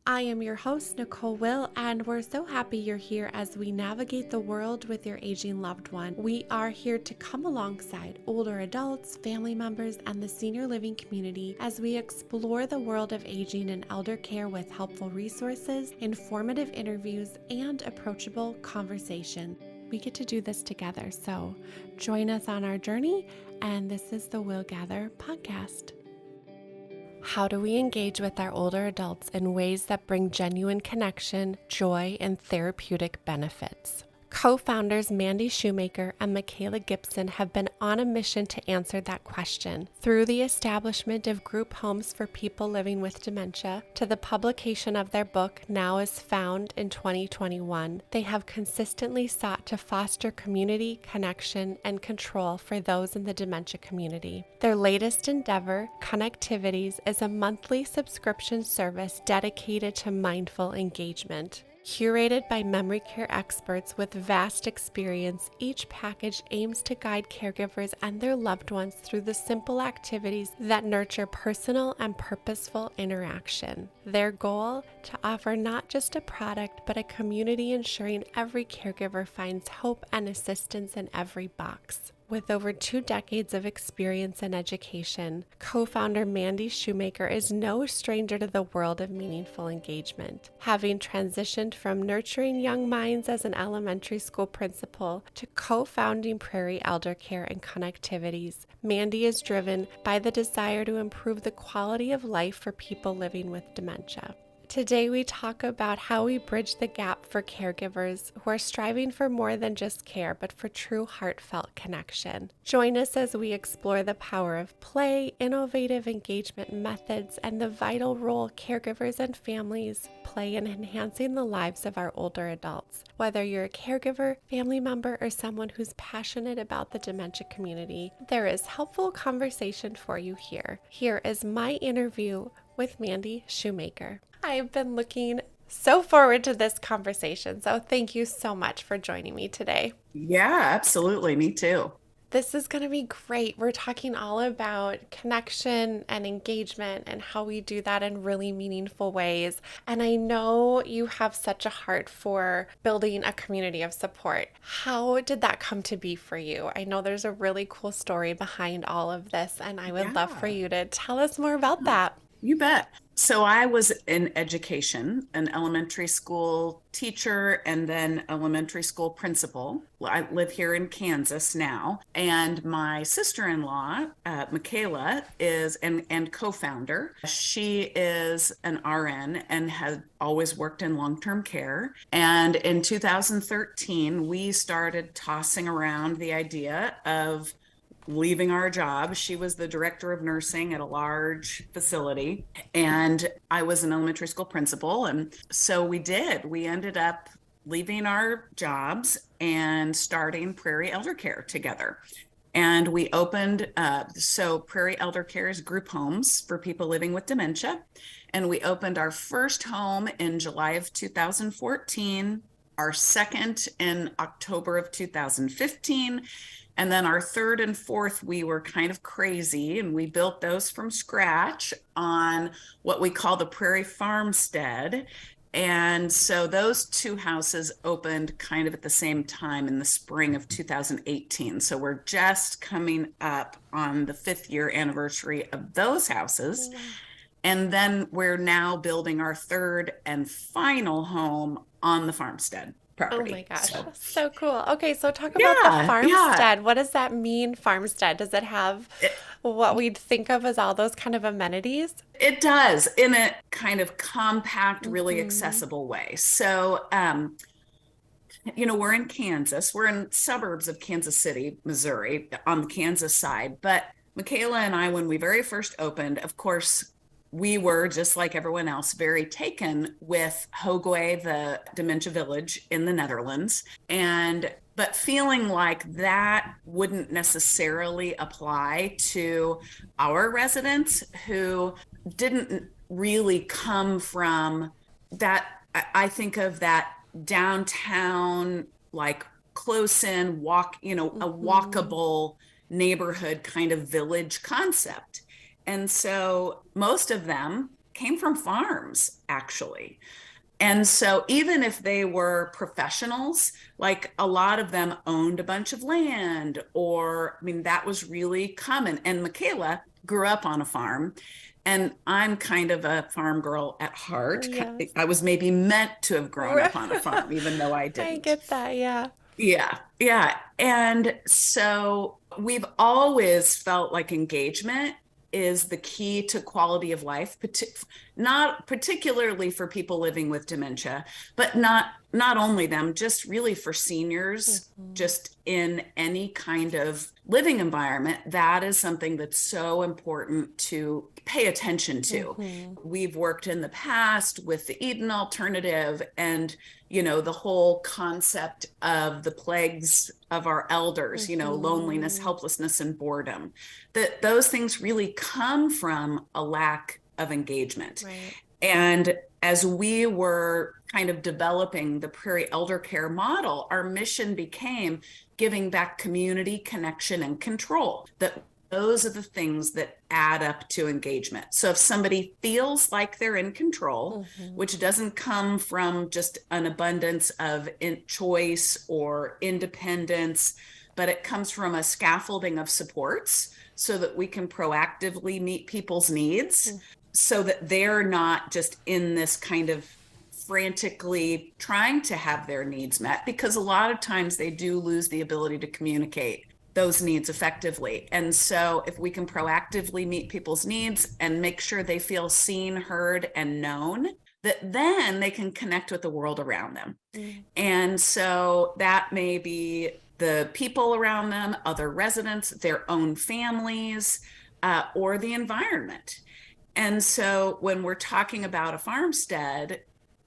I am your host, Nicole Will, and we're so happy you're here as we navigate the world with your aging loved one. We are here to come alongside older adults, family members, and the senior living community as we explore the world of aging and elder care with helpful resources, informative interviews, and approachable conversation. We get to do this together, so join us on our journey, and this is the Will Gather podcast. How do we engage with our older adults in ways that bring genuine connection, joy, and therapeutic benefits? Co-founders Mandy Shoemaker and Michaela Gibson have been on a mission to answer that question. Through the establishment of group homes for people living with dementia to the publication of their book, Now Is Found in 2021, they have consistently sought to foster community, connection, and control for those in the dementia community. Their latest endeavor, Connectivities, is a monthly subscription service dedicated to mindful engagement. Curated by memory care experts with vast experience, each package aims to guide caregivers and their loved ones through the simple activities that nurture personal and purposeful interaction. Their goal? To offer not just a product, but a community ensuring every caregiver finds hope and assistance in every box. With over 2 decades of experience and education, co-founder Mandy Shoemaker is no stranger to the world of meaningful engagement. Having transitioned from nurturing young minds as an elementary school principal to co-founding Prairie Elder Care and Connectivities, Mandy is driven by the desire to improve the quality of life for people living with dementia. Today we talk about how we bridge the gap for caregivers who are striving for more than just care, but for true heartfelt connection. Join us as we explore the power of play, innovative engagement methods, and the vital role caregivers and families play in enhancing the lives of our older adults. Whether you're a caregiver, family member, or someone who's passionate about the dementia community, there is helpful conversation for you here. Here is my interview with Mandy Shoemaker. I've been looking so forward to this conversation, so thank you so much for joining me today. Yeah, absolutely. Me too. This is going to be great. We're talking all about connection and engagement and how we do that in really meaningful ways. And I know you have such a heart for building a community of support. How did that come to be for you? I know there's a really cool story behind all of this, and I would love for Yeah, you to tell us more about that. you bet. So I was in education, an elementary school teacher, and then elementary school principal. I live here in Kansas now. And my sister-in-law, Michaela, is and co-founder. She is an RN and has always worked in long-term care. And in 2013, we started tossing around the idea of leaving our job. She was the director of nursing at a large facility, and I was an elementary school principal. And so we ended up leaving our jobs and starting Prairie Elder Care together. And we opened, so Prairie Elder Care is group homes for people living with dementia. And we opened our first home in July of 2014, our second in October of 2015. And then our third and fourth, we were kind of crazy, and we built those from scratch on what we call the Prairie Farmstead. And so those 2 houses opened kind of at the same time in the spring of 2018. So we're just coming up on the 5th year anniversary of those houses. And then we're now building our third and final home on the farmstead Oh my property. gosh, So so cool. Okay, so talk about the yeah. farmstead. What does that mean, farmstead? Does it have what we'd think of as all those kind of amenities? It does, in a kind of compact, really Hmm. accessible way. So, we're in Kansas. We're in suburbs of Kansas City, Missouri, on the Kansas side. But Michaela and I, when we very first opened, of course, we were, just like everyone else, very taken with Hogeway, the dementia village in the Netherlands. But feeling like that wouldn't necessarily apply to our residents who didn't really come from that. I think of that downtown, like close in a Hmm. walkable neighborhood kind of village concept. And so most of them came from farms, actually. And so even if they were professionals, like a lot of them owned a bunch of land, or I mean, that was really common. And Michaela grew up on a farm, and I'm kind of a farm girl at heart. Yes. I was maybe meant to have grown up on a farm, even though I I didn't. get that. Yeah. Yeah, yeah. And so we've always felt like engagement is the key to quality of life, not particularly for people living with dementia, but not only them, just really for seniors, just in any kind of living environment. That is something that's so important to pay attention to. We've worked in the past with the Eden Alternative, and the whole concept of the plagues of our elders, loneliness, helplessness, and boredom, that those things really come from a lack of engagement. Right. And as we were kind of developing the Prairie Elder Care model, our mission became giving back community, connection, and control. That those are the things that add up to engagement. So if somebody feels like they're in control, which doesn't come from just an abundance of choice or independence, but it comes from a scaffolding of supports so that we can proactively meet people's needs, so that they're not just in this kind of frantically trying to have their needs met, because a lot of times they do lose the ability to communicate those needs effectively. And so if we can proactively meet people's needs and make sure they feel seen, heard, and known, that then they can connect with the world around them. And so that may be the people around them, other residents, their own families, or the environment. And so when we're talking about a farmstead,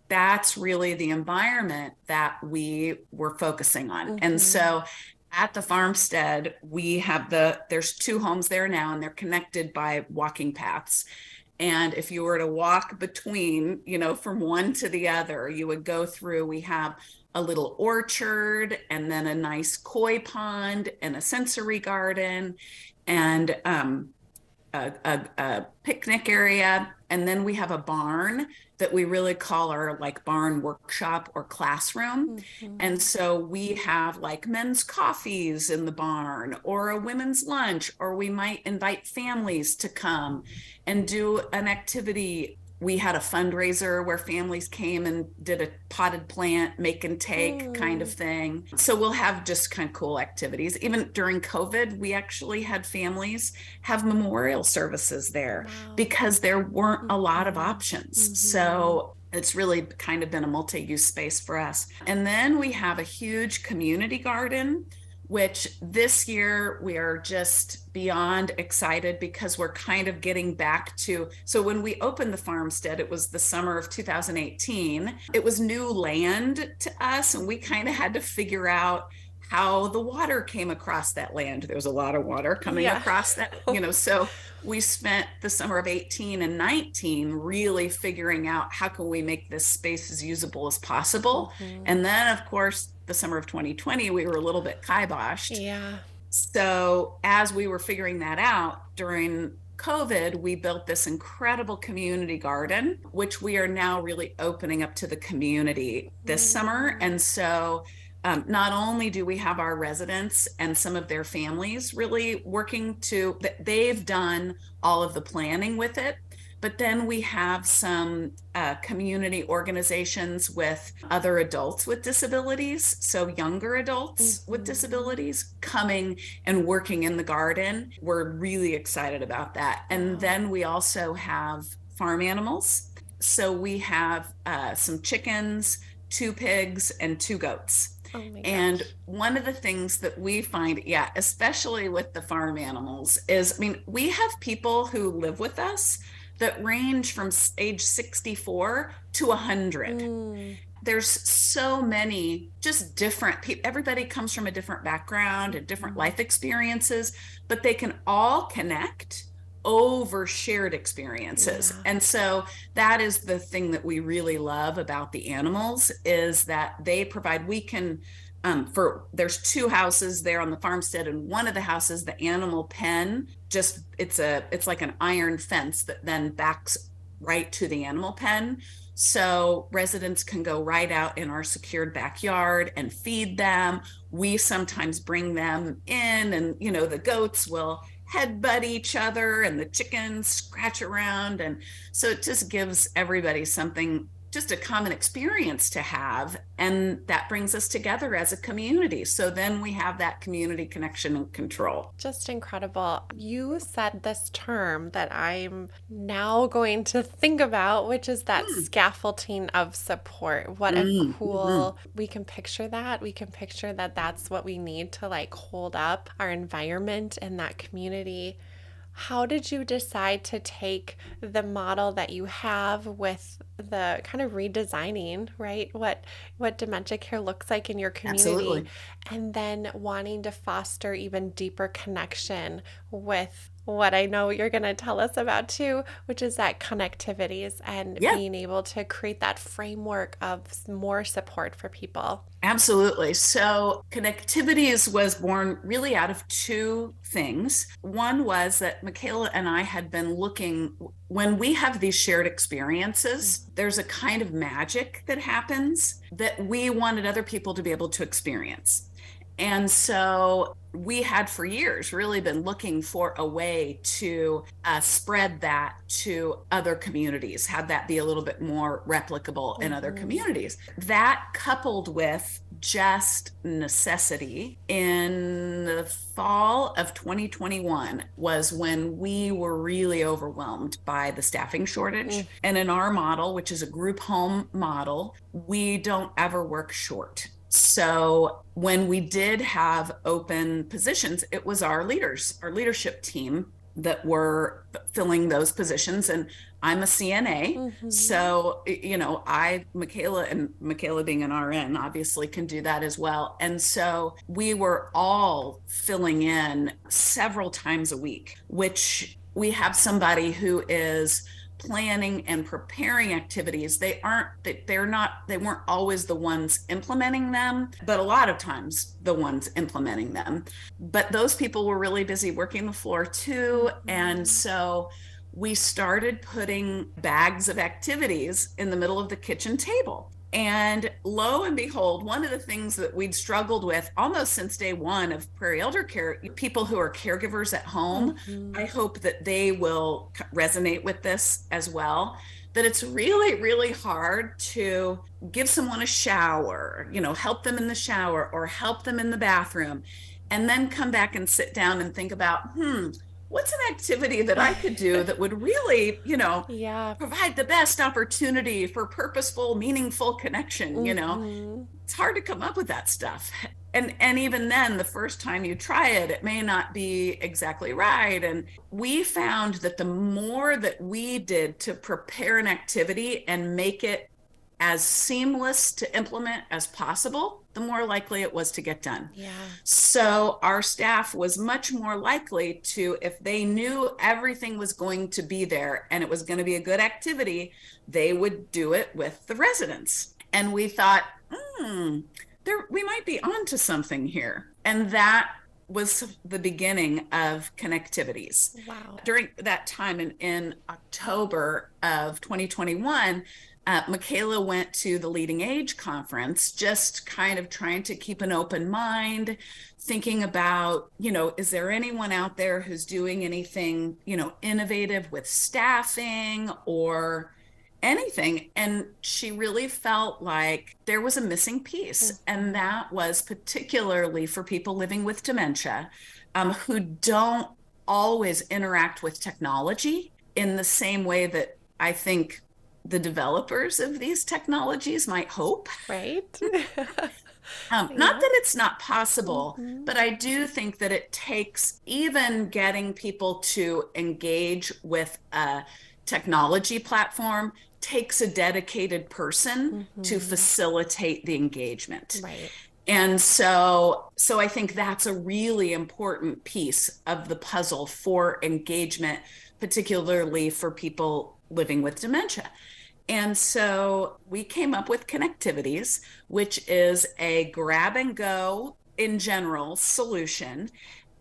that's really the environment that we were focusing on. And so at the farmstead, we have there's 2 homes there now, and they're connected by walking paths. And if you were to walk between, from one to the other, you would go through, we have a little orchard, and then a nice koi pond, and a sensory garden, and a picnic area. And then we have a barn that we really call our like barn workshop or classroom. And so we have like men's coffees in the barn, or a women's lunch, or we might invite families to come and do an activity. We had a fundraiser where families came and did a potted plant, make and take kind of thing. So we'll have just kind of cool activities. Even during COVID, we actually had families have memorial services there because there weren't a lot of options. So it's really kind of been a multi-use space for us. And then we have a huge community garden, which this year we are just beyond excited because we're kind of getting back to, so when we opened the farmstead, it was the summer of 2018. It was new land to us, and we kind of had to figure out how the water came across that land. There was a lot of water coming across that, so we spent the summer of 18 and 19 really figuring out how can we make this space as usable as possible. And then, of course, the summer of 2020, we were a little bit kiboshed. Yeah. So as we were figuring that out during COVID, we built this incredible community garden, which we are now really opening up to the community this summer. And so not only do we have our residents and some of their families really working they've done all of the planning with it, but then we have some community organizations with other adults with disabilities, so younger adults with disabilities coming and working in the garden. We're really excited about that. And then we also have farm animals. So we have some chickens, 2 pigs, and 2 goats. Oh my gosh. And one of the things that we find, especially with the farm animals, is, we have people who live with us that range from age 64 to 100. There's so many just different people. Everybody comes from a different background and different life experiences, but they can all connect over shared experiences. And so that is the thing that we really love about the animals, is that they provide, we can, there's 2 houses there on the farmstead, and one of the houses, the animal pen, it's like an iron fence that then backs right to the animal pen. So residents can go right out in our secured backyard and feed them. We sometimes bring them in, and, the goats will headbutt each other and the chickens scratch around. And so it just gives everybody something, just a common experience to have. And that brings us together as a community. So then we have that community connection and control. Just incredible. You said this term that I'm now going to think about, which is that scaffolding of support. What a cool, we can picture that. We can picture that that's what we need to like hold up our environment and that community. How did you decide to take the model that you have with the kind of redesigning, right? What dementia care looks like in your community, Absolutely. and then wanting to foster even deeper connection with what I know you're going to tell us about too, which is that connectivities and Yeah. being able to create that framework of more support for people. Absolutely. So Connectivities was born really out of two things. One was that Michaela and I had been looking, when we have these shared experiences, there's a kind of magic that happens that we wanted other people to be able to experience. And so we had for years really been looking for a way to spread that to other communities, have that be a little bit more replicable in other communities. That coupled with just necessity in the fall of 2021 was when we were really overwhelmed by the staffing shortage. And in our model, which is a group home model, we don't ever work short. So when we did have open positions, it was our leadership team that were filling those positions. And I'm a CNA. So, Michaela being an RN, obviously can do that as well. And so we were all filling in several times a week, which we have somebody who is planning and preparing activities. They weren't always the ones implementing them, but a lot of times the ones implementing them. But those people were really busy working the floor too. And so we started putting bags of activities in the middle of the kitchen table. And lo and behold, one of the things that we'd struggled with almost since day one of Prairie Elder Care, people who are caregivers at home, I hope that they will resonate with this as well, that it's really, really hard to give someone a shower, help them in the shower or help them in the bathroom, and then come back and sit down and think about, what's an activity that I could do that would really, provide the best opportunity for purposeful, meaningful connection, It's hard to come up with that stuff. And even then, the first time you try it, it may not be exactly right. And we found that the more that we did to prepare an activity and make it as seamless to implement as possible, the more likely it was to get done. Yeah. So our staff was much more likely to, if they knew everything was going to be there and it was going to be a good activity, they would do it with the residents. And we thought, we might be onto something here. And that was the beginning of Connectivities. Wow. During that time in October of 2021, Michaela went to the Leading Age conference, just kind of trying to keep an open mind, thinking about, is there anyone out there who's doing anything, innovative with staffing or anything? And she really felt like there was a missing piece. And that was particularly for people living with dementia, who don't always interact with technology in the same way that I think the developers of these technologies might hope. Right. Not that it's not possible, but I do think that it takes even getting people to engage with a technology platform takes a dedicated person to facilitate the engagement. Right. And so I think that's a really important piece of the puzzle for engagement, particularly for people living with dementia. And so we came up with Connectivities, which is a grab and go in general solution.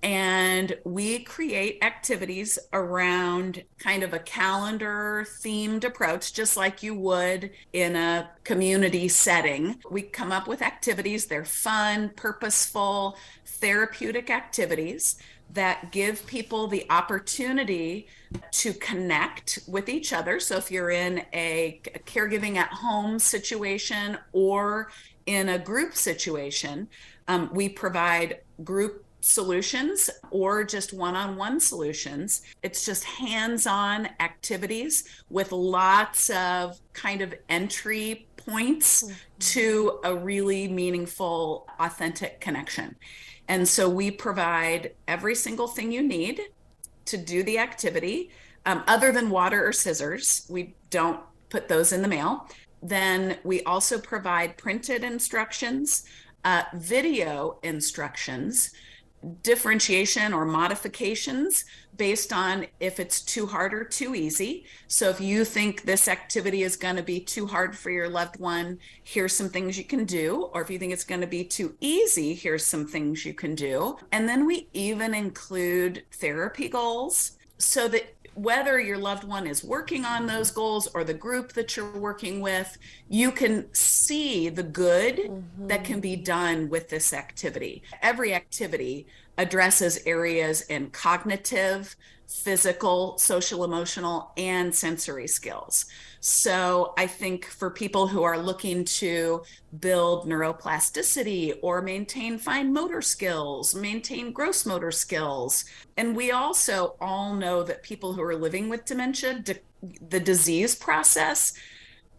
And we create activities around kind of a calendar themed approach, just like you would in a community setting. We come up with activities, they're fun, purposeful, therapeutic activities that give people the opportunity to connect with each other. So if you're in a caregiving at home situation or in a group situation, we provide group solutions or just one-on-one solutions. It's just hands-on activities with lots of kind of entry points to a really meaningful, authentic connection. And so we provide every single thing you need to do the activity, other than water or scissors. We don't put those in the mail. Then we also provide printed instructions, video instructions, differentiation or modifications based on if it's too hard or too easy. So if you think this activity is going to be too hard for your loved one, here's some things you can do. Or if you think it's going to be too easy, here's some things you can do. And then we even include therapy goals so that whether your loved one is working on those goals or the group that you're working with, you can see the good that can be done with this activity. Every activity addresses areas in cognitive, physical, social, emotional, and sensory skills. So I think for people who are looking to build neuroplasticity or maintain fine motor skills, maintain gross motor skills, and we also all know that people who are living with dementia, the disease process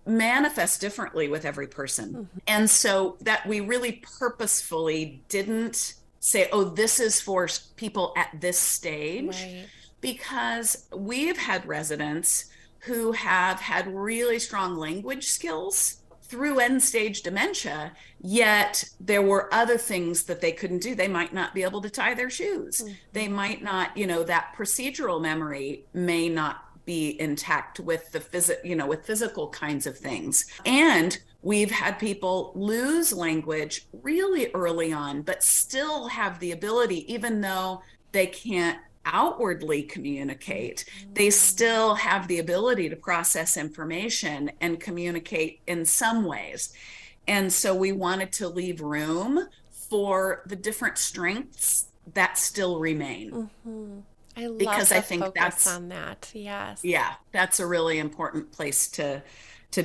manifests differently with every person. And so that we really purposefully didn't say, oh, this is for people at this stage. Right. Because we've had residents who have had really strong language skills through end stage dementia, yet there were other things that they couldn't do. They might not be able to tie their shoes. They might not, that procedural memory may not be intact with the with physical kinds of things. And we've had people lose language really early on, but still have the ability, even though they can't outwardly communicate, they still have the ability to process information and communicate in some ways. And so we wanted to leave room for the different strengths that still remain. I love because the I think focus that's on that. Yes. yeah, that's a really important place to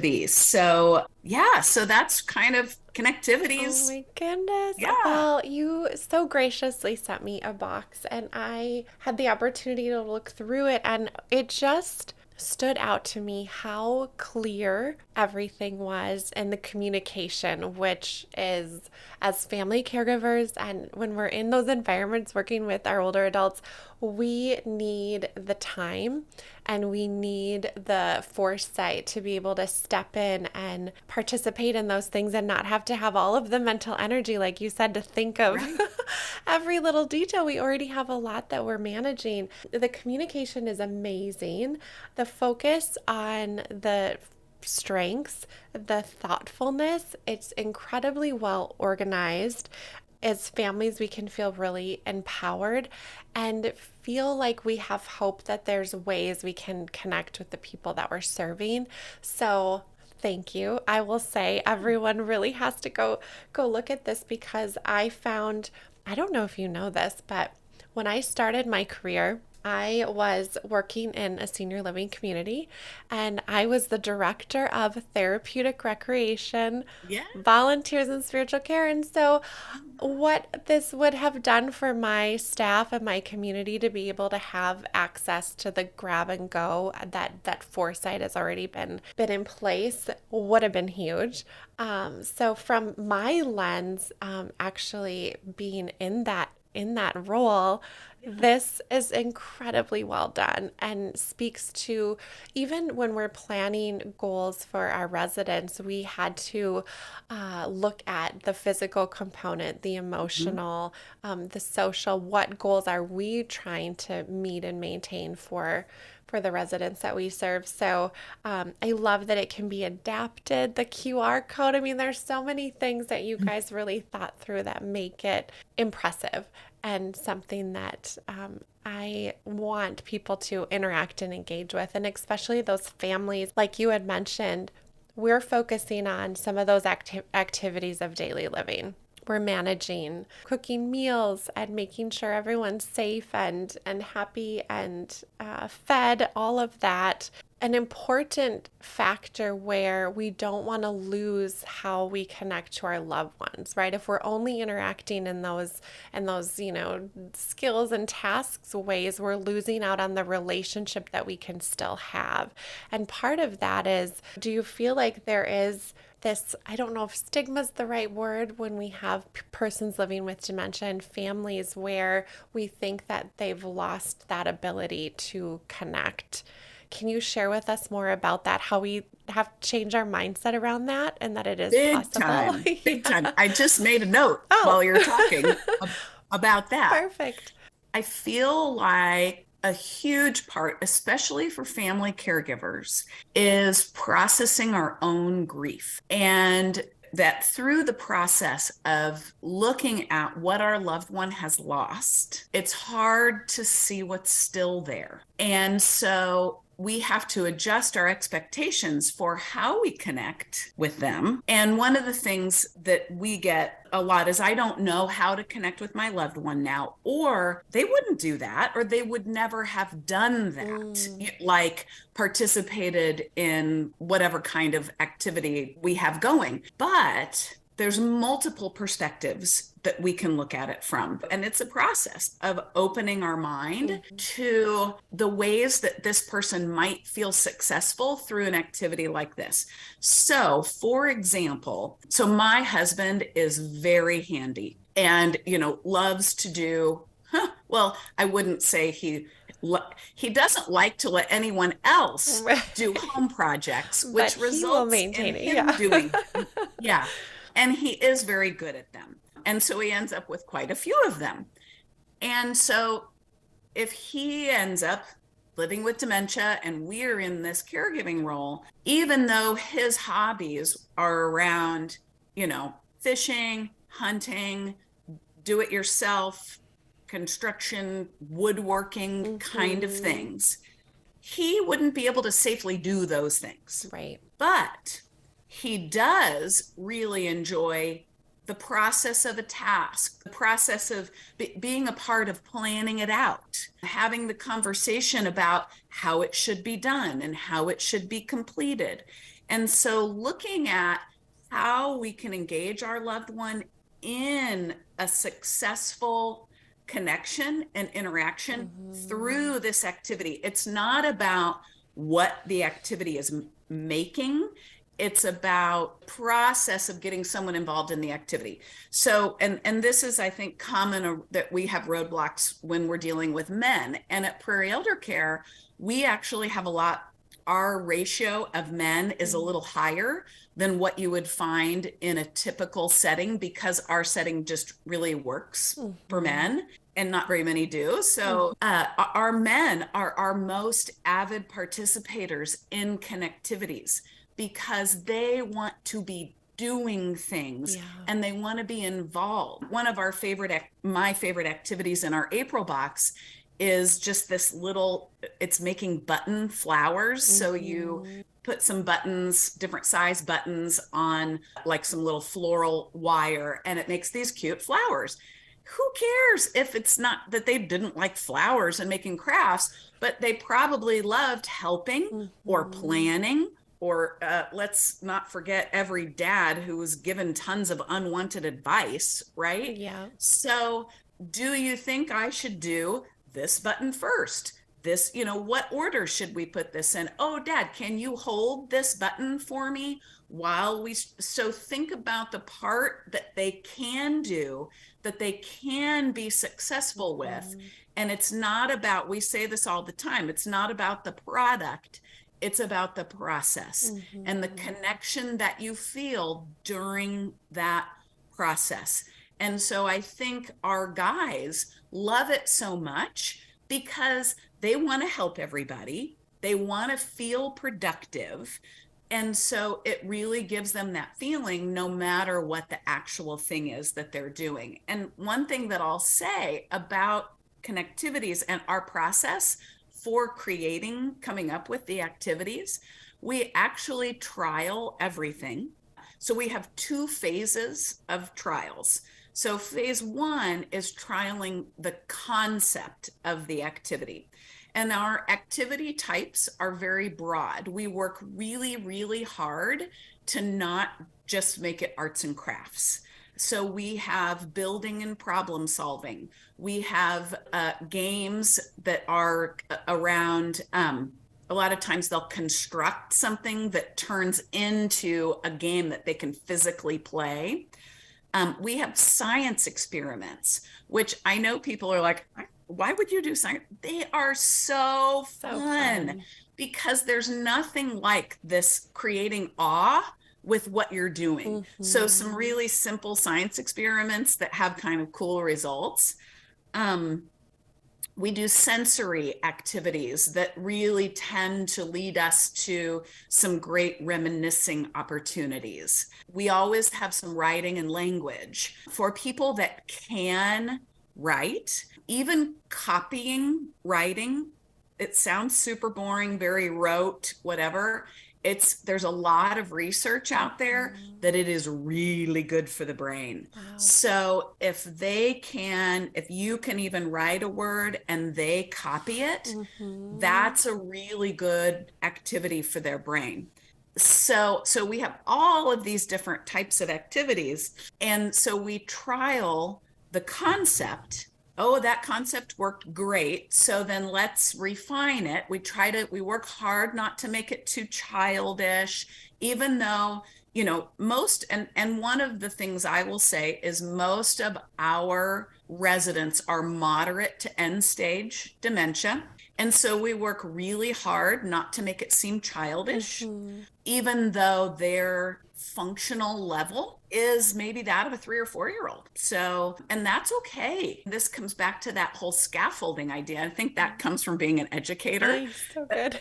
be. So yeah, so that's kind of Oh connectivities. my goodness. Yeah. Well, you so graciously sent me a box, and I had the opportunity to look through it, and it just stood out to me how clear everything was and the communication, which is, as family caregivers and when we're in those environments working with our older adults, we need the time and we need the foresight to be able to step in and participate in those things and not have to have all of the mental energy, like you said, to think of Right. every little detail. We already have a lot that we're managing. The communication is amazing. The focus on the strengths, the thoughtfulness, it's incredibly well organized. As families, we can feel really empowered and feel like we have hope that there's ways we can connect with the people that we're serving. So thank you. I will say everyone really has to go look at this, because I found, I don't know if you know this, but when I started my career, I was working in a senior living community and I was the director of therapeutic recreation, Yeah. volunteers, and spiritual care. And so, what this would have done for my staff and my community to be able to have access to the grab and go, that foresight has already been in place, would have been huge. So from my lens, actually being in that role, this is incredibly well done and speaks to, even when we're planning goals for our residents, we had to look at the physical component, the emotional, the social. What goals are we trying to meet and maintain for for the residents that we serve. So I love that it can be adapted, the QR code. I mean, there's so many things that you guys really thought through that make it impressive and something that I want people to interact and engage with, and especially those families, like you had mentioned. We're focusing on some of those activities of daily living. We're managing cooking meals and making sure everyone's safe and happy and fed, all of that. An important factor where we don't want to lose how we connect to our loved ones, right? If we're only interacting in those skills and tasks ways, we're losing out on the relationship that we can still have. And part of that is, do you feel like there is this, I don't know if stigma is the right word, when we have persons living with dementia and families where we think that they've lost that ability to connect? Can you share with us more about that, how we have to change our mindset around that and that it is Big possible? time, Yeah. big time. I just made a note Oh. while you're talking about that. Perfect. I feel like a huge part, especially for family caregivers, is processing our own grief. And that through the process of looking at what our loved one has lost, it's hard to see what's still there. And so we have to adjust our expectations for how we connect with them. And one of the things that we get a lot is, I don't know how to connect with my loved one now, or they wouldn't do that, or they would never have done that, like participated in whatever kind of activity we have going. But there's multiple perspectives that we can look at it from. And it's a process of opening our mind to the ways that this person might feel successful through an activity like this. So, for example, my husband is very handy and, loves to do, I wouldn't say he doesn't like to let anyone else do home projects, which results in him doing, yeah. And he is very good at them. And so he ends up with quite a few of them. And so if he ends up living with dementia and we're in this caregiving role, even though his hobbies are around, fishing, hunting, do it yourself, construction, woodworking kind of things, he wouldn't be able to safely do those things. Right. But he does really enjoy the process of a task, the process of being a part of planning it out, having the conversation about how it should be done and how it should be completed. And so looking at how we can engage our loved one in a successful connection and interaction through this activity. It's not about what the activity is making. It's about process of getting someone involved in the activity. So, and this is, I think, common that we have roadblocks when we're dealing with men. And at Prairie Elder Care, we actually have our ratio of men is a little higher than what you would find in a typical setting, because our setting just really works for men and not very many do. So our men are our most avid participators in Connectivities, because they want to be doing things and they want to be involved. One of my favorite activities in our April box is just this it's making button flowers. So you put some buttons, different size buttons on like some little floral wire, and it makes these cute flowers. Who cares if it's not that they didn't like flowers and making crafts, but they probably loved helping or planning. Or let's not forget every dad who was given tons of unwanted advice, right? Yeah. So do you think I should do this button first? This, what order should we put this in? Oh, Dad, can you hold this button for me while so think about the part that they can do, that they can be successful with. And it's not about, we say this all the time, it's not about the product. It's about the process and the connection that you feel during that process. And so I think our guys love it so much because they want to help everybody. They want to feel productive. And so it really gives them that feeling no matter what the actual thing is that they're doing. And one thing that I'll say about Connectivities and our process for coming up with the activities, we actually trial everything. So we have 2 phases of trials. So phase 1 is trialing the concept of the activity. And our activity types are very broad. We work really, really hard to not just make it arts and crafts. So we have building and problem solving. We have games that are around, a lot of times they'll construct something that turns into a game that they can physically play. We have science experiments, which I know people are like, why would you do science? They are so fun because there's nothing like this creating awe with what you're doing. So some really simple science experiments that have kind of cool results. We do sensory activities that really tend to lead us to some great reminiscing opportunities. We always have some writing and language. For people that can write, even copying writing, it sounds super boring, very rote, whatever. There's a lot of research out there that it is really good for the brain. Wow. So if you can even write a word and they copy it, that's a really good activity for their brain. So we have all of these different types of activities. And so we trial the concept. Oh, that concept worked great. So then let's refine it. We work hard not to make it too childish, even though, most, and one of the things I will say is most of our residents are moderate to end stage dementia. And so we work really hard not to make it seem childish, even though their functional level is maybe that of a 3 or 4-year-old. So, and that's okay. This comes back to that whole scaffolding idea. I think that comes from being an educator. Nice, so good.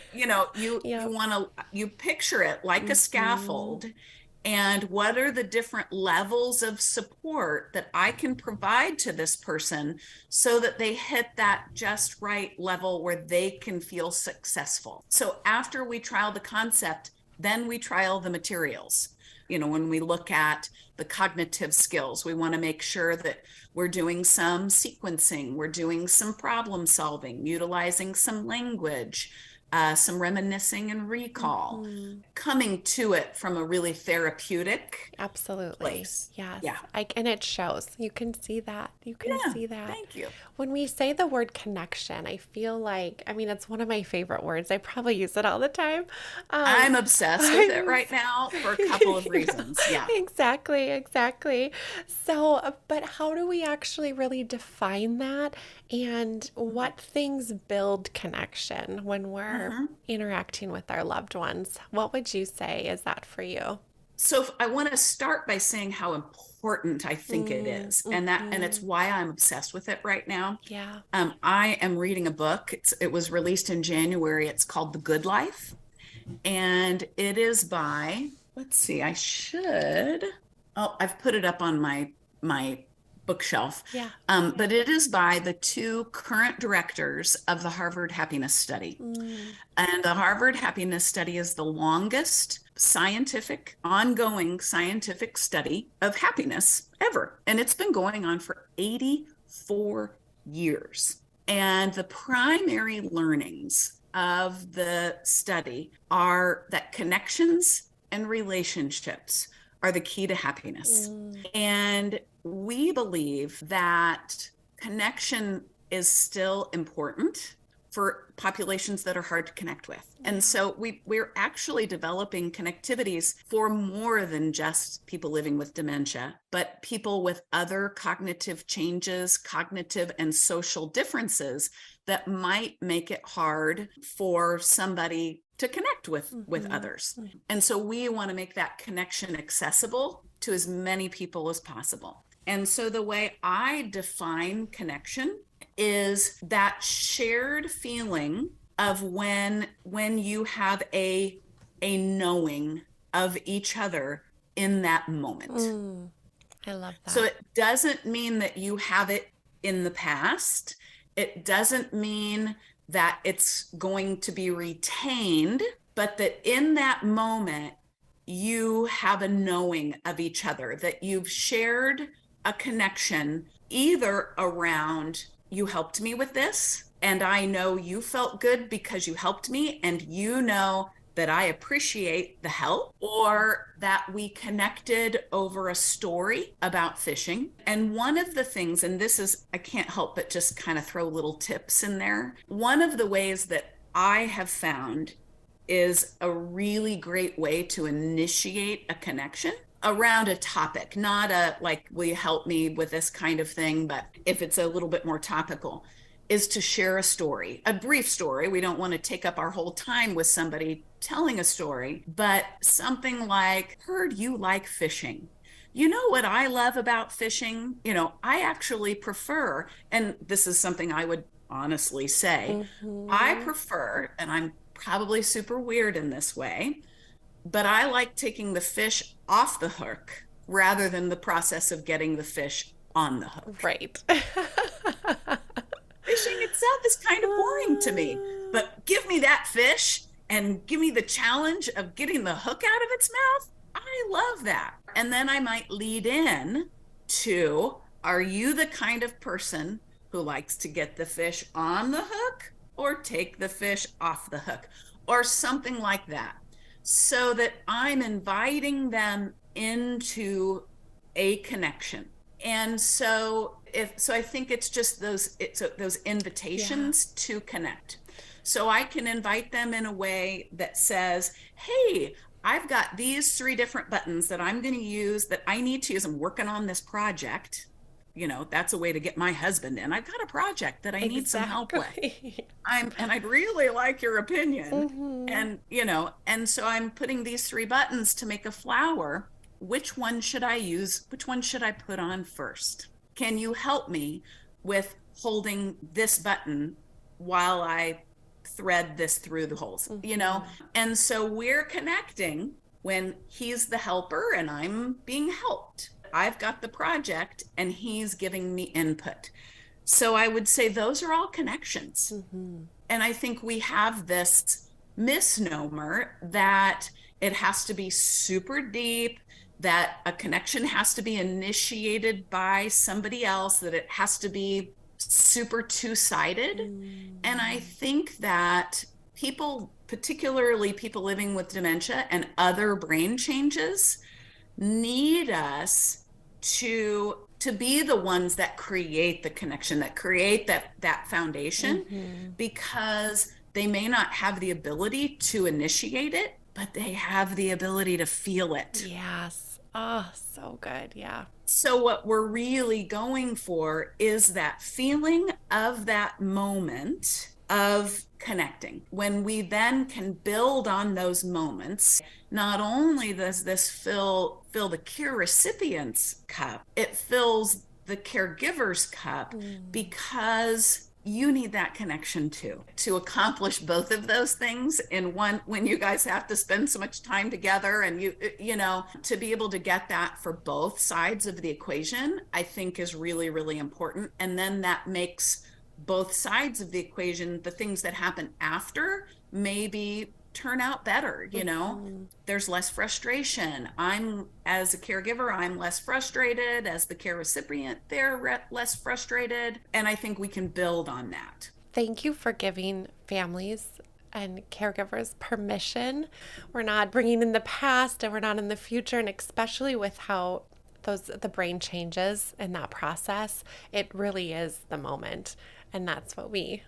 You picture it like a scaffold. And what are the different levels of support that I can provide to this person so that they hit that just right level where they can feel successful? So after we trial the concept, then we trial the materials. When we look at the cognitive skills, we want to make sure that we're doing some sequencing, we're doing some problem solving, utilizing some language, some reminiscing and recall, coming to it from a really therapeutic place. Yes. Yeah. And it shows. You can see that. See that. Thank you. When we say the word connection, I feel like, it's one of my favorite words. I probably use it all the time. I'm obsessed with it right now for a couple of reasons. Yeah. Exactly. So, but how do we actually really define that? And what things build connection when we're interacting with our loved ones? What would you say is that for you? So I want to start by saying how important I think it is, and it's why I'm obsessed with it right now. Yeah. I am reading a book. It was released in January. It's called The Good Life, and it is by, let's see, I've put it up on my bookshelf. Yeah. But it is by the 2 current directors of the Harvard Happiness Study. And the Harvard Happiness Study is the longest ongoing scientific study of happiness ever. And it's been going on for 84 years. And the primary learnings of the study are that connections and relationships are the key to happiness. And we believe that connection is still important for populations that are hard to connect with. And so we're actually developing Connectivities for more than just people living with dementia, but people with other cognitive changes, cognitive and social differences that might make it hard for somebody to connect with others. And so we want to make that connection accessible to as many people as possible. And so the way I define connection is that shared feeling of when you have a knowing of each other in that moment. Mm, I love So that. it doesn't mean that you have it in the past. It doesn't mean that it's going to be retained, but that in that moment, you have a knowing of each other, that you've shared a connection either around you helped me with this, and I know you felt good because you helped me, and you know that I appreciate the help, or that we connected over a story about fishing. And one of the things, and this is, I can't help but just kind of throw little tips in there. One of the ways that I have found is a really great way to initiate a connection around a topic, not a like, will you help me with this kind of thing, but if it's a little bit more topical, is to share a story, a brief story. We don't want to take up our whole time with somebody telling a story, but something like, heard you like fishing. You know what I love about fishing? I actually prefer, and this is something I would honestly say, I Mm-hmm. prefer, and I'm probably super weird in this way, but I like taking the fish off the hook rather than the process of getting the fish on the hook. Right. Fishing itself is kind of boring to me, but give me that fish and give me the challenge of getting the hook out of its mouth. I love that. And then I might lead in to, are you the kind of person who likes to get the fish on the hook or take the fish off the hook or something like that? So that I'm inviting them into a connection. And so I think it's just those Yeah. invitations to connect. So I can invite them in a way that says, hey, I've got these 3 different buttons that I'm going to use, that I need to use. I'm working on this project. That's a way to get my husband in. I've got a project that I need some help with. Exactly. And I'd really like your opinion. Mm-hmm. And so I'm putting these 3 buttons to make a flower. Which one should I use? Which one should I put on first? Can you help me with holding this button while I thread this through the holes? Mm-hmm. And so we're connecting when he's the helper and I'm being helped. I've got the project and he's giving me input. So I would say those are all connections. Mm-hmm. And I think we have this misnomer that it has to be super deep, that a connection has to be initiated by somebody else, that it has to be super two-sided. And I think that people, particularly people living with dementia and other brain changes, need us to be the ones that create the connection, that create that foundation, Mm-hmm. because they may not have the ability to initiate it, but they have the ability to feel it. Yes. Oh, so good. Yeah. So what we're really going for is that feeling of that moment of connecting. When we then can build on those moments, not only does this fill the care recipient's cup, it fills the caregiver's cup, Mm. because you need that connection too, to accomplish both of those things in one, when you guys have to spend so much time together. And to be able to get that for both sides of the equation, I think is really, really important. And then that makes both sides of the equation, the things that happen after, maybe turn out better. Mm-hmm. There's less frustration. As a caregiver, I'm less frustrated. As the care recipient, they're less frustrated. And I think we can build on that. Thank you for giving families and caregivers permission. We're not bringing in the past and we're not in the future, and especially with how the brain changes in that process, it really is the moment, and that's what we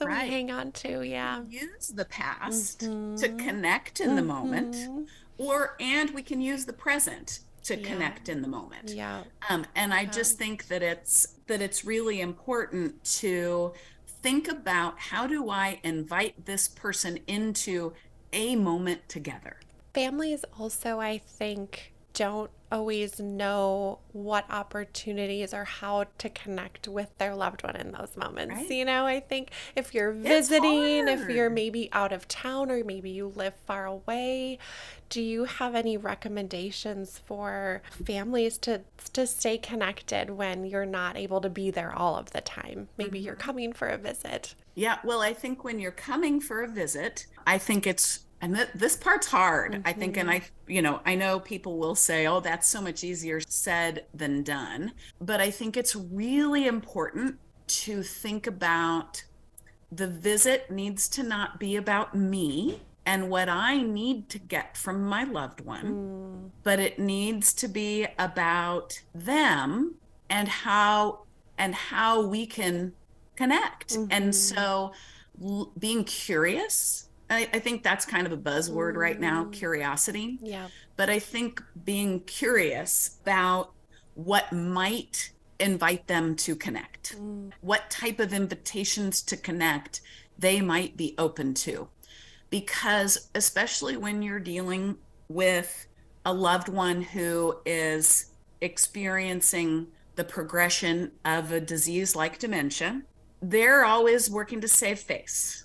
Right. hang on to. Yeah. Use the past to Mm-hmm. connect in the moment, Mm-hmm. and we can use the present to Yeah. connect in the moment. Yeah. And I Yeah. just think that it's really important to think about, how do I invite this person into a moment together? Families also, I think, don't always know what opportunities or how to connect with their loved one in those moments. Right. You know, I think if you're It's visiting, if you're hard. maybe out of town or maybe you live far away, do you have any recommendations for families to stay connected when you're not able to be there all of the time? Maybe you're coming for a visit. Yeah, well, I think when you're coming for a visit, I think this part's hard. I think, and I know people will say, oh, that's so much easier said than done. But I think it's really important to think about the visit needs to not be about me and what I need to get from my loved one, but it needs to be about them and how we can connect. And so being curious, I think that's kind of a buzzword right now, curiosity. Yeah. But I think being curious about what might invite them to connect, what type of invitations to connect they might be open to. Because especially when you're dealing with a loved one who is experiencing the progression of a disease like dementia, they're always working to save face.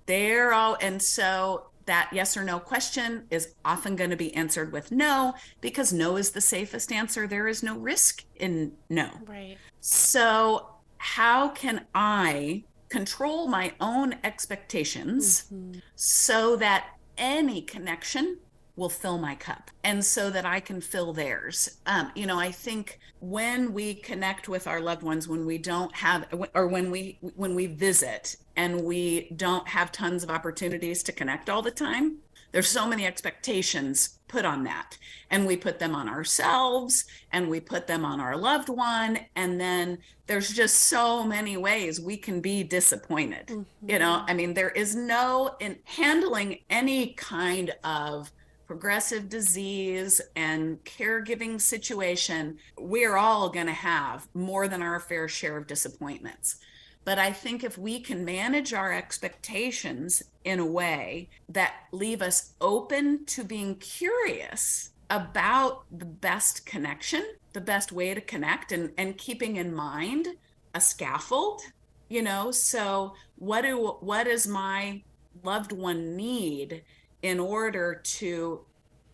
And so that yes or no question is often going to be answered with no, because no is the safest answer. There is no risk in no. Right. So how can I control my own expectations so that any connection will fill my cup and so that I can fill theirs? I think when we connect with our loved ones, when we don't have, or when we visit and we don't have tons of opportunities to connect all the time, there's so many expectations put on that. And we put them on ourselves and we put them on our loved one. And then there's just so many ways we can be disappointed. There is in handling any kind of progressive disease and caregiving situation, we're all going to have more than our fair share of disappointments. But I think if we can manage our expectations in a way that leave us open to being curious about the best connection, the best way to connect, and keeping in mind a scaffold, so what does my loved one need in order to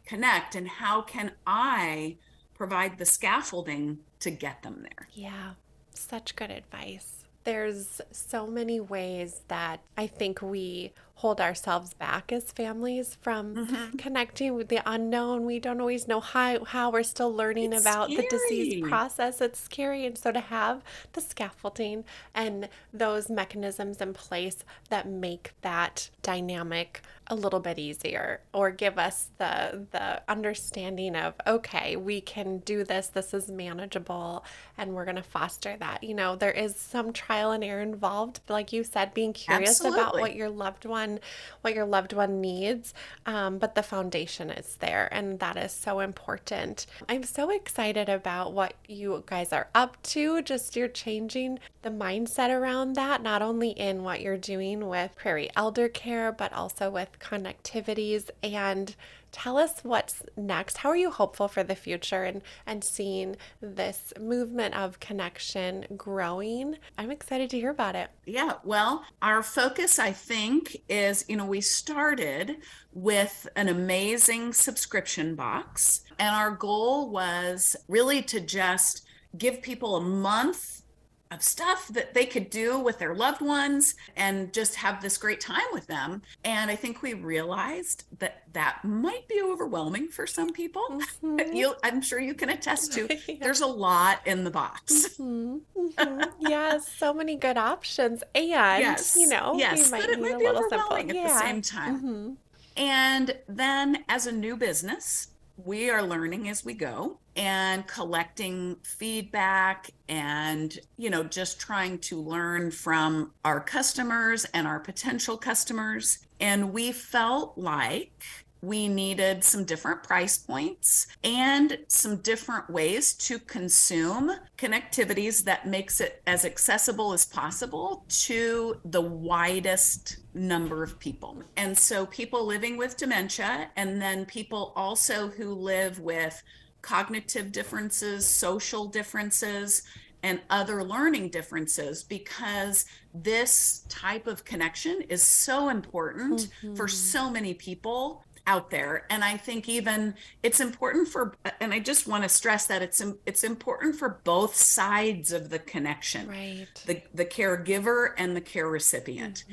connect, and how can I provide the scaffolding to get them there? Yeah, such good advice. There's so many ways that I think we hold ourselves back as families from connecting with the unknown. We don't always know how we're still learning about the disease process. It's scary. And so to have the scaffolding and those mechanisms in place that make that dynamic a little bit easier, or give us the understanding of, okay, we can do this. This is manageable, and we're going to foster that. There is some trial and error involved, like you said, being curious about what your loved one needs, but the foundation is there, and that is so important. I'm so excited about what you guys are up to. Just you're changing the mindset around that, not only in what you're doing with Prairie Elder Care, but also with Connectivities. And tell us what's next. How are you hopeful for the future and seeing this movement of connection growing? I'm excited to hear about it. Yeah, well, our focus, I think, is, we started with an amazing subscription box, and our goal was really to just give people a month of stuff that they could do with their loved ones and just have this great time with them. And I think we realized that might be overwhelming for some people. I'm sure you can attest to, there's a lot in the box. Yes, so many good options. And, yes, we might need a be little overwhelming simple. at the same time. And then as a new business, we are learning as we go and collecting feedback and, just trying to learn from our customers and our potential customers. And we felt like we needed some different price points and some different ways to consume Connectivities that makes it as accessible as possible to the widest number of people. And so people living with dementia, and then people also who live with cognitive differences, social differences, and other learning differences, because this type of connection is so important for so many people out there. And I think even it's important for, and I just want to stress that it's important for both sides of the connection, Right. the caregiver and the care recipient.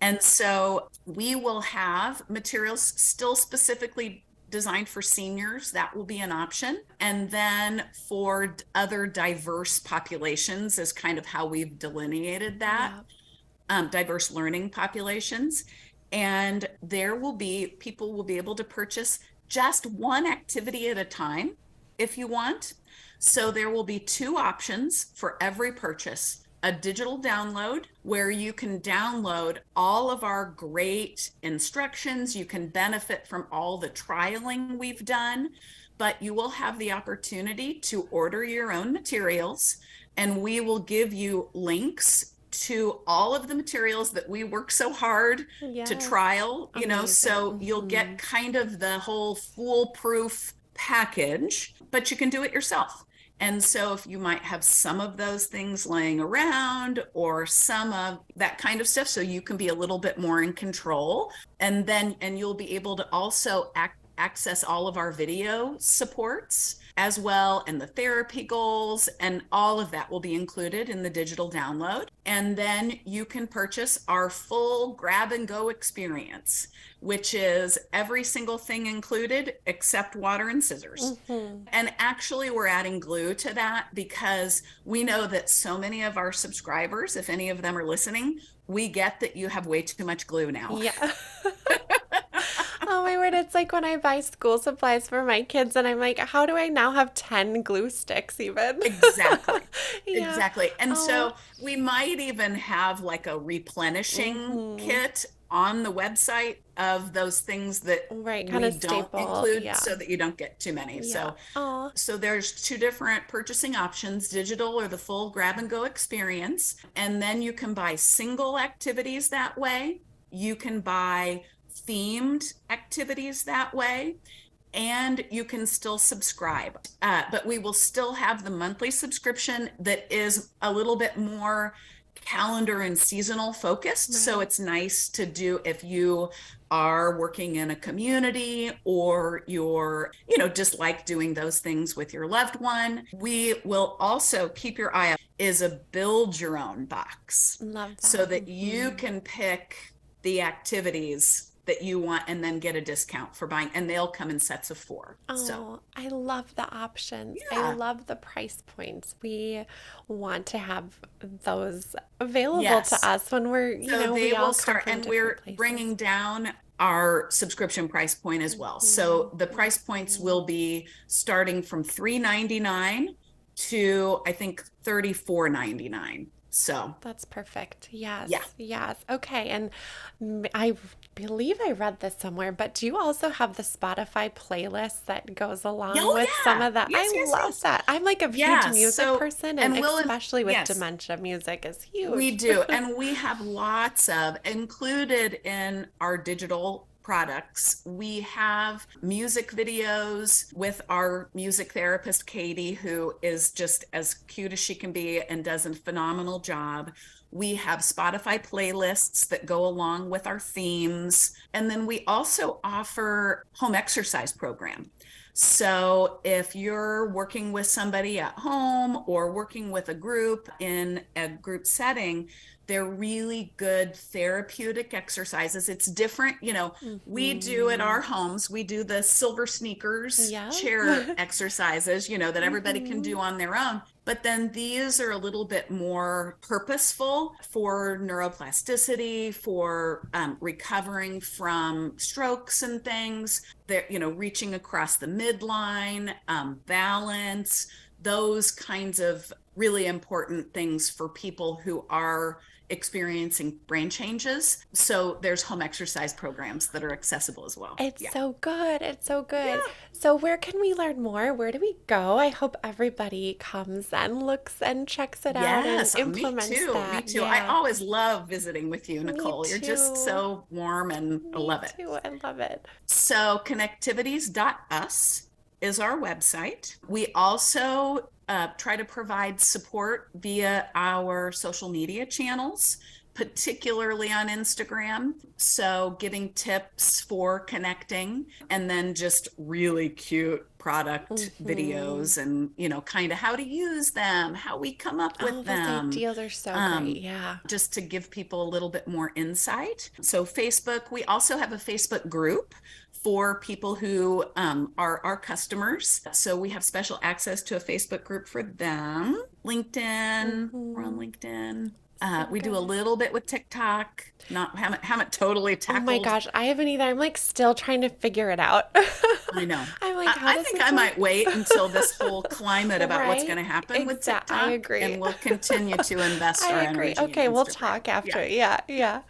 And so we will have materials still specifically designed for seniors. That will be an option. And then for other diverse populations is kind of how we've delineated that. Diverse learning populations. And people will be able to purchase just one activity at a time if you want. So there will be 2 options for every purchase: a digital download where you can download all of our great instructions. You can benefit from all the trialing we've done, but you will have the opportunity to order your own materials, and we will give you links to all of the materials that we work so hard to trial, so you'll get kind of the whole foolproof package, but you can do it yourself. And so if you might have some of those things laying around or some of that kind of stuff, so you can be a little bit more in control, and you'll be able to also access all of our video supports as well, and the therapy goals, and all of that will be included in the digital download. And then you can purchase our full grab and go experience, which is every single thing included except water and scissors. And actually we're adding glue to that because we know that so many of our subscribers, if any of them are listening, we get that you have way too much glue now. Yeah. Oh my word, it's like when I buy school supplies for my kids and I'm like, how do I now have 10 glue sticks even? Exactly. Exactly. And so we might even have like a replenishing kit on the website of those things that we don't include, so that you don't get too many. So there's 2 different purchasing options: digital or the full grab and go experience. And then you can buy single activities that way. You can buy themed activities that way, and you can still subscribe. But we will still have the monthly subscription that is a little bit more calendar and seasonal focused. So it's nice to do if you are working in a community or you're, just like doing those things with your loved one. We will also keep your eye out is a build your own box. Love that. So that you can pick the activities that you want and then get a discount for buying, and they'll come in sets of 4. I love the options. I love the price points. We want to have those available to us when we're, they will start, and we're bringing down our subscription price point as well. So the price points will be starting from $3.99 to I think $34.99. So that's perfect. Yes. Okay. And I believe I read this somewhere, but do you also have the Spotify playlist that goes along with some of that? I love that. I'm like a huge music person, and especially with dementia, music is huge. We do. And we have lots of included in our digital products. We have music videos with our music therapist, Katie, who is just as cute as she can be and does a phenomenal job. We have Spotify playlists that go along with our themes. And then we also offer home exercise program. So if you're working with somebody at home or working with a group in a group setting, they're really good therapeutic exercises. It's different, we do at our homes, we do the silver sneakers chair exercises, that everybody can do on their own. But then these are a little bit more purposeful for neuroplasticity, for recovering from strokes and things. They're, reaching across the midline, balance, those kinds of really important things for people who are experiencing brain changes. So there's home exercise programs that are accessible as well. It's so good. It's so good. Yeah. So where can we learn more? Where do we go? I hope everybody comes and looks and checks it out and implements that. Me too. Yeah. I always love visiting with you, Nicole. You're just so warm, and I love it. I love it. So connectivities.us is our website. We also try to provide support via our social media channels, particularly on Instagram. So giving tips for connecting, and then just really cute product videos and, kind of how to use them, how we come up with Those them. ideas are so great. Yeah. Just to give people a little bit more insight. So Facebook, we also have a Facebook group for people who are our customers. So we have special access to a Facebook group for them. LinkedIn, we're on LinkedIn. We do a little bit with TikTok. Haven't totally tackled. Oh my gosh, I haven't either. I'm like still trying to figure it out. I know. I'm like, I think I might wait until this whole climate about what's going to happen with TikTok. I agree. And we'll continue to invest our energy. Okay, in we'll Instagram. talk after. Yeah.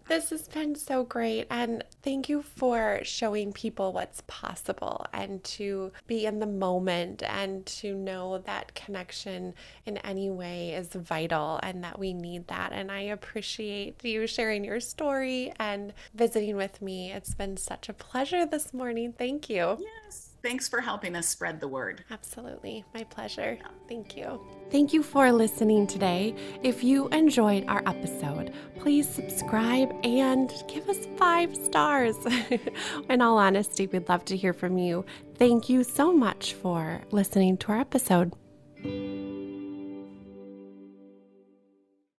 This has been so great. And thank you for showing people what's possible and to be in the moment and to know that connection in any way is vital and that we need that. And I appreciate you sharing your story and visiting with me. It's been such a pleasure this morning. Thank you. Yes. Thanks for helping us spread the word. Absolutely. My pleasure. Thank you. Thank you for listening today. If you enjoyed our episode, please subscribe and give us 5 stars. In all honesty, we'd love to hear from you. Thank you so much for listening to our episode.